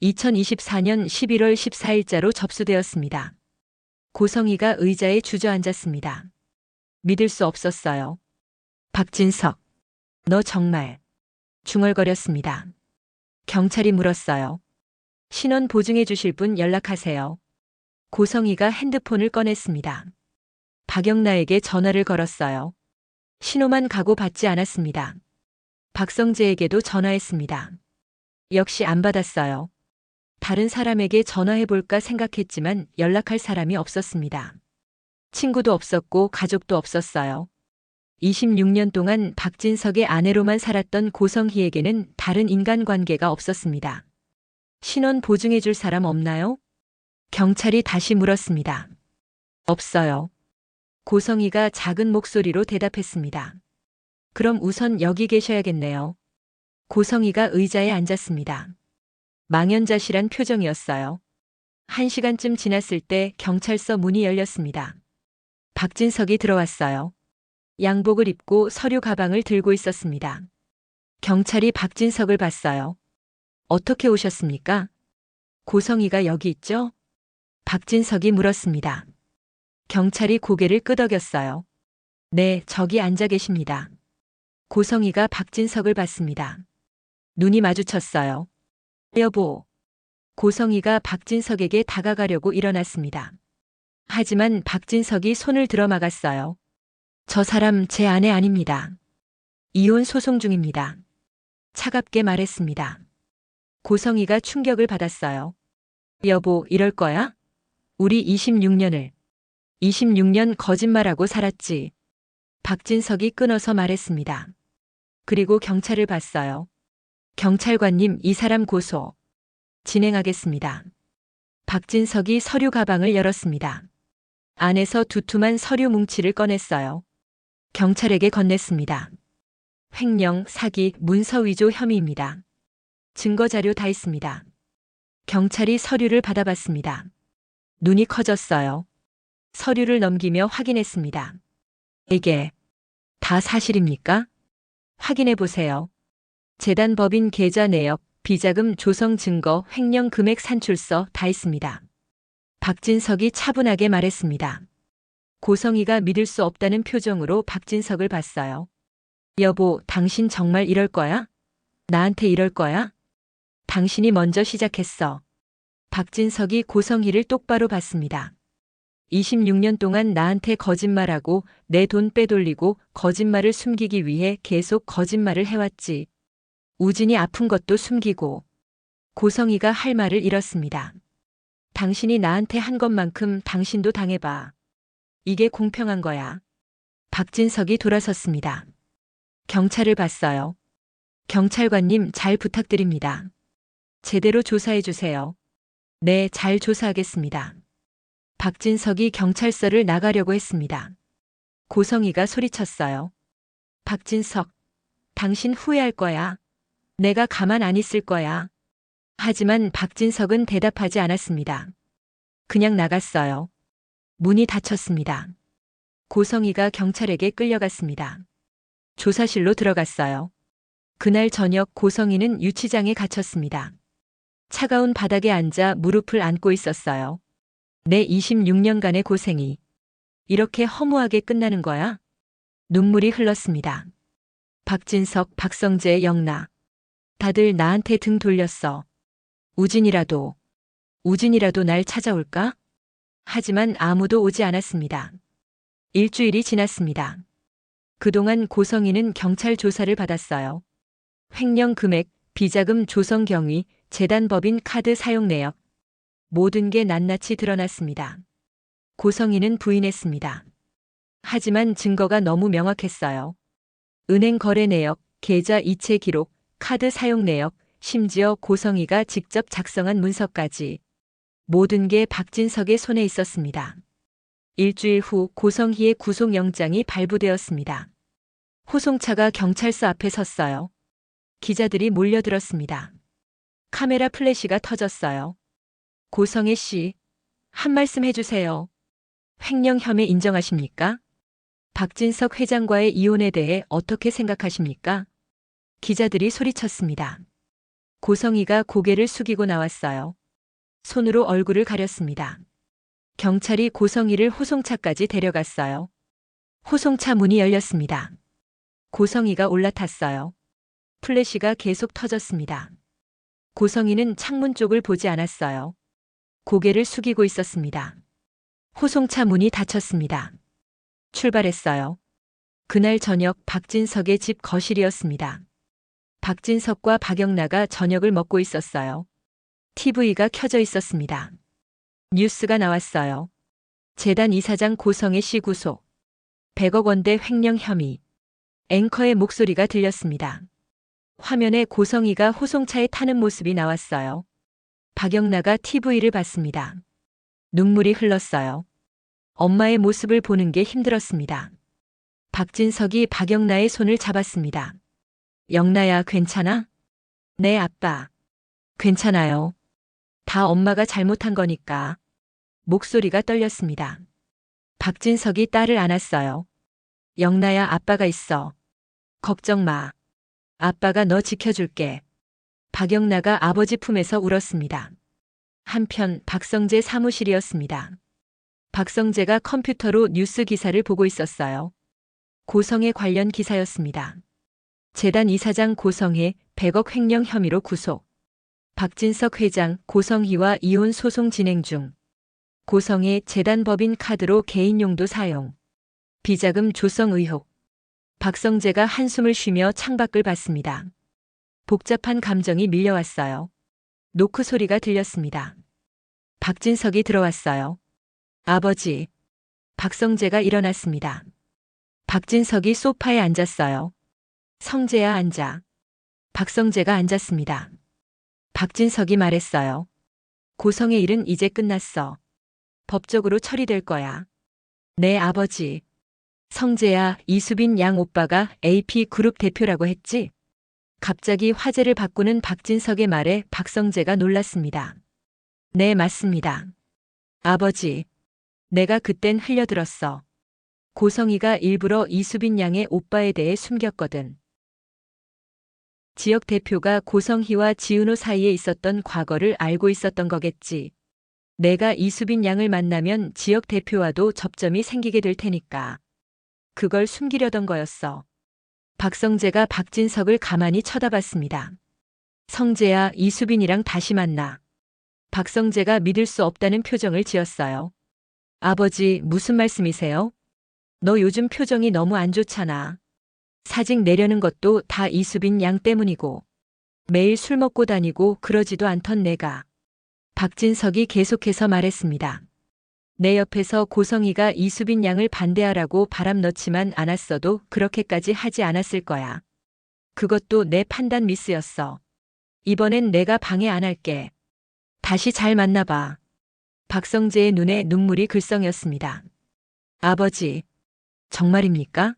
2024년 11월 14일자로 접수되었습니다. 고성희가 의자에 주저앉았습니다. 믿을 수 없었어요. 박진석, 너 정말. 중얼거렸습니다. 경찰이 물었어요. 신원 보증해 주실 분 연락하세요. 고성희가 핸드폰을 꺼냈습니다. 박영나에게 전화를 걸었어요. 신호만 가고 받지 않았습니다. 박성재에게도 전화했습니다. 역시 안 받았어요. 다른 사람에게 전화해볼까 생각했지만 연락할 사람이 없었습니다. 친구도 없었고 가족도 없었어요. 26년 동안 박진석의 아내로만 살았던 고성희에게는 다른 인간관계가 없었습니다. 신원 보증해줄 사람 없나요? 경찰이 다시 물었습니다. 없어요. 고성희가 작은 목소리로 대답했습니다. 그럼 우선 여기 계셔야겠네요. 고성희가 의자에 앉았습니다. 망연자실한 표정이었어요. 1시간쯤 지났을 때 경찰서 문이 열렸습니다. 박진석이 들어왔어요. 양복을 입고 서류 가방을 들고 있었습니다. 경찰이 박진석을 봤어요. 어떻게 오셨습니까? 고성희가 여기 있죠? 박진석이 물었습니다. 경찰이 고개를 끄덕였어요. 네, 저기 앉아 계십니다. 고성희가 박진석을 봤습니다. 눈이 마주쳤어요. 여보. 고성희가 박진석에게 다가가려고 일어났습니다. 하지만 박진석이 손을 들어 막았어요. 저 사람 제 아내 아닙니다. 이혼 소송 중입니다. 차갑게 말했습니다. 고성희가 충격을 받았어요. 여보, 이럴 거야? 우리 26년 거짓말하고 살았지. 박진석이 끊어서 말했습니다. 그리고 경찰을 봤어요. 경찰관님, 이 사람 고소. 진행하겠습니다. 박진석이 서류 가방을 열었습니다. 안에서 두툼한 서류 뭉치를 꺼냈어요. 경찰에게 건넸습니다. 횡령, 사기, 문서 위조 혐의입니다. 증거 자료 다 있습니다. 경찰이 서류를 받아봤습니다. 눈이 커졌어요. 서류를 넘기며 확인했습니다. 이게 다 사실입니까? 확인해 보세요. 재단 법인 계좌 내역, 비자금 조성 증거, 횡령 금액 산출서 다 있습니다. 박진석이 차분하게 말했습니다. 고성희가 믿을 수 없다는 표정으로 박진석을 봤어요. 여보, 당신 정말 이럴 거야? 나한테 이럴 거야? 당신이 먼저 시작했어. 박진석이 고성희를 똑바로 봤습니다. 26년 동안 나한테 거짓말하고 내 돈 빼돌리고 거짓말을 숨기기 위해 계속 거짓말을 해왔지. 우진이 아픈 것도 숨기고. 고성희가 할 말을 잃었습니다. 당신이 나한테 한 것만큼 당신도 당해봐. 이게 공평한 거야. 박진석이 돌아섰습니다. 경찰을 봤어요. 경찰관님, 잘 부탁드립니다. 제대로 조사해 주세요. 네, 잘 조사하겠습니다. 박진석이 경찰서를 나가려고 했습니다. 고성희가 소리쳤어요. 박진석, 당신 후회할 거야. 내가 가만 안 있을 거야. 하지만 박진석은 대답하지 않았습니다. 그냥 나갔어요. 문이 닫혔습니다. 고성희가 경찰에게 끌려갔습니다. 조사실로 들어갔어요. 그날 저녁 고성희는 유치장에 갇혔습니다. 차가운 바닥에 앉아 무릎을 안고 있었어요. 내 26년간의 고생이 이렇게 허무하게 끝나는 거야? 눈물이 흘렀습니다. 박진석, 박성재, 영나. 다들 나한테 등 돌렸어. 우진이라도, 우진이라도 날 찾아올까? 하지만 아무도 오지 않았습니다. 일주일이 지났습니다. 그동안 고성희는 경찰 조사를 받았어요. 횡령 금액, 비자금 조성 경위, 재단 법인 카드 사용 내역. 모든 게 낱낱이 드러났습니다. 고성희는 부인했습니다. 하지만 증거가 너무 명확했어요. 은행 거래 내역, 계좌 이체 기록, 카드 사용 내역, 심지어 고성희가 직접 작성한 문서까지. 모든 게 박진석의 손에 있었습니다. 일주일 후 고성희의 구속영장이 발부되었습니다. 호송차가 경찰서 앞에 섰어요. 기자들이 몰려들었습니다. 카메라 플래시가 터졌어요. 고성희 씨, 한 말씀 해주세요. 횡령 혐의 인정하십니까? 박진석 회장과의 이혼에 대해 어떻게 생각하십니까? 기자들이 소리쳤습니다. 고성희가 고개를 숙이고 나왔어요. 손으로 얼굴을 가렸습니다. 경찰이 고성희를 호송차까지 데려갔어요. 호송차 문이 열렸습니다. 고성희가 올라탔어요. 플래시가 계속 터졌습니다. 고성희는 창문 쪽을 보지 않았어요. 고개를 숙이고 있었습니다. 호송차 문이 닫혔습니다. 출발했어요. 그날 저녁 박진석의 집 거실이었습니다. 박진석과 박영나가 저녁을 먹고 있었어요. TV가 켜져 있었습니다. 뉴스가 나왔어요. 재단 이사장 고성희 씨 구속. 100억 원대 횡령 혐의. 앵커의 목소리가 들렸습니다. 화면에 고성희가 호송차에 타는 모습이 나왔어요. 박영나가 TV를 봤습니다. 눈물이 흘렀어요. 엄마의 모습을 보는 게 힘들었습니다. 박진석이 박영나의 손을 잡았습니다. 영나야, 괜찮아? 네, 아빠. 괜찮아요. 다 엄마가 잘못한 거니까. 목소리가 떨렸습니다. 박진석이 딸을 안았어요. 영나야, 아빠가 있어. 걱정 마. 아빠가 너 지켜줄게. 박영나가 아버지 품에서 울었습니다. 한편 박성재 사무실이었습니다. 박성재가 컴퓨터로 뉴스 기사를 보고 있었어요. 고성애 관련 기사였습니다. 재단 이사장 고성애 100억 횡령 혐의로 구속. 박진석 회장 고성희와 이혼 소송 진행 중. 고성애 재단 법인 카드로 개인 용도 사용. 비자금 조성 의혹. 박성재가 한숨을 쉬며 창밖을 봤습니다. 복잡한 감정이 밀려왔어요. 노크 소리가 들렸습니다. 박진석이 들어왔어요. 아버지. 박성재가 일어났습니다. 박진석이 소파에 앉았어요. 성재야, 앉아. 박성재가 앉았습니다. 박진석이 말했어요. 고성의 일은 이제 끝났어. 법적으로 처리될 거야. 네, 아버지. 성재야, 이수빈 양 오빠가 AP그룹 대표라고 했지? 갑자기 화제를 바꾸는 박진석의 말에 박성재가 놀랐습니다. 네, 맞습니다. 아버지. 내가 그땐 흘려들었어. 고성희가 일부러 이수빈 양의 오빠에 대해 숨겼거든. 지역 대표가 고성희와 지은호 사이에 있었던 과거를 알고 있었던 거겠지. 내가 이수빈 양을 만나면 지역 대표와도 접점이 생기게 될 테니까. 그걸 숨기려던 거였어. 박성재가 박진석을 가만히 쳐다봤습니다. 성재야, 이수빈이랑 다시 만나. 박성재가 믿을 수 없다는 표정을 지었어요. 아버지, 무슨 말씀이세요? 너 요즘 표정이 너무 안 좋잖아. 사직 내려는 것도 다 이수빈 양 때문이고. 매일 술 먹고 다니고 그러지도 않던 내가. 박진석이 계속해서 말했습니다. 내 옆에서 고성희가 이수빈 양을 반대하라고 바람 넣지만 않았어도 그렇게까지 하지 않았을 거야. 그것도 내 판단 미스였어. 이번엔 내가 방해 안 할게. 다시 잘 만나봐. 박성재의 눈에 눈물이 글썽였습니다. 아버지, 정말입니까?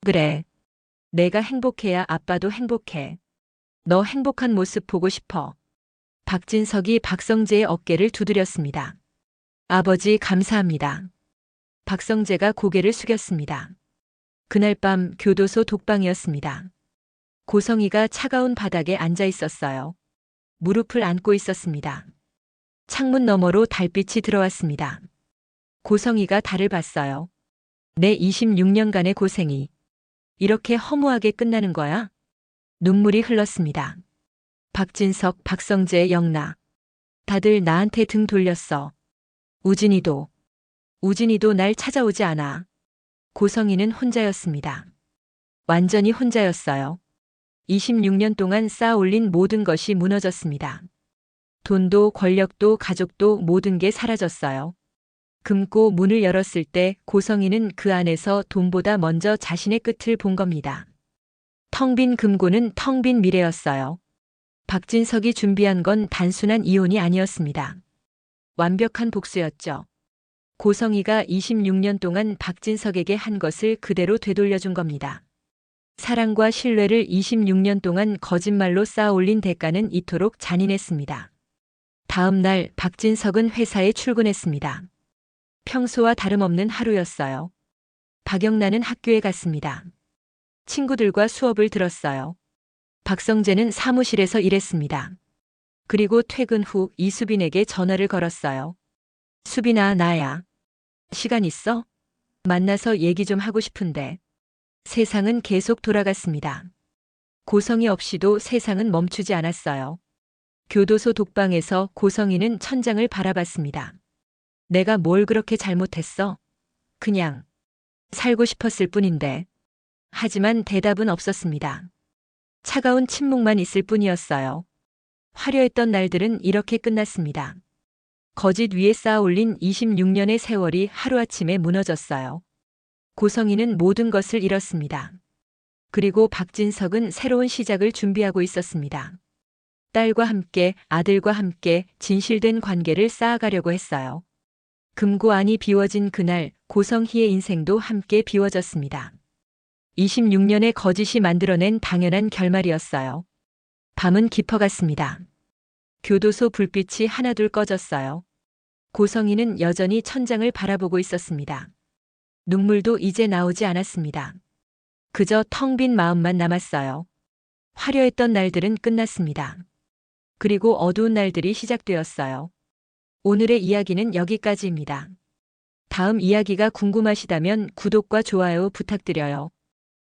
그래. 내가 행복해야 아빠도 행복해. 너 행복한 모습 보고 싶어. 박진석이 박성재의 어깨를 두드렸습니다. 아버지, 감사합니다. 박성재가 고개를 숙였습니다. 그날 밤 교도소 독방이었습니다. 고성희가 차가운 바닥에 앉아 있었어요. 무릎을 안고 있었습니다. 창문 너머로 달빛이 들어왔습니다. 고성희가 달을 봤어요. 내 26년간의 고생이 이렇게 허무하게 끝나는 거야? 눈물이 흘렀습니다. 박진석, 박성재, 영나. 다들 나한테 등 돌렸어. 우진이도 날 찾아오지 않아. 고성이는 혼자였습니다. 완전히 혼자였어요. 26년 동안 쌓아 올린 모든 것이 무너졌습니다. 돈도 권력도 가족도 모든 게 사라졌어요. 금고 문을 열었을 때 고성이는 그 안에서 돈보다 먼저 자신의 끝을 본 겁니다. 텅 빈 금고는 텅 빈 미래였어요. 박진석이 준비한 건 단순한 이혼이 아니었습니다. 완벽한 복수였죠. 고성이가 26년 동안 박진석에게 한 것을 그대로 되돌려준 겁니다. 사랑과 신뢰를 26년 동안 거짓말로 쌓아 올린 대가는 이토록 잔인했습니다. 다음 날 박진석은 회사에 출근했습니다. 평소와 다름없는 하루였어요. 박영란은 학교에 갔습니다. 친구들과 수업을 들었어요. 박성재는 사무실에서 일했습니다. 그리고 퇴근 후 이수빈에게 전화를 걸었어요. 수빈아, 나야. 시간 있어? 만나서 얘기 좀 하고 싶은데. 세상은 계속 돌아갔습니다. 고성이 없이도 세상은 멈추지 않았어요. 교도소 독방에서 고성이는 천장을 바라봤습니다. 내가 뭘 그렇게 잘못했어? 그냥 살고 싶었을 뿐인데. 하지만 대답은 없었습니다. 차가운 침묵만 있을 뿐이었어요. 화려했던 날들은 이렇게 끝났습니다. 거짓 위에 쌓아 올린 26년의 세월이 하루아침에 무너졌어요. 고성이는 모든 것을 잃었습니다. 그리고 박진석은 새로운 시작을 준비하고 있었습니다. 딸과 함께, 아들과 함께 진실된 관계를 쌓아가려고 했어요. 금고 안이 비워진 그날 고성희의 인생도 함께 비워졌습니다. 26년의 거짓이 만들어낸 당연한 결말이었어요. 밤은 깊어갔습니다. 교도소 불빛이 하나둘 꺼졌어요. 고성희는 여전히 천장을 바라보고 있었습니다. 눈물도 이제 나오지 않았습니다. 그저 텅 빈 마음만 남았어요. 화려했던 날들은 끝났습니다. 그리고 어두운 날들이 시작되었어요. 오늘의 이야기는 여기까지입니다. 다음 이야기가 궁금하시다면 구독과 좋아요 부탁드려요.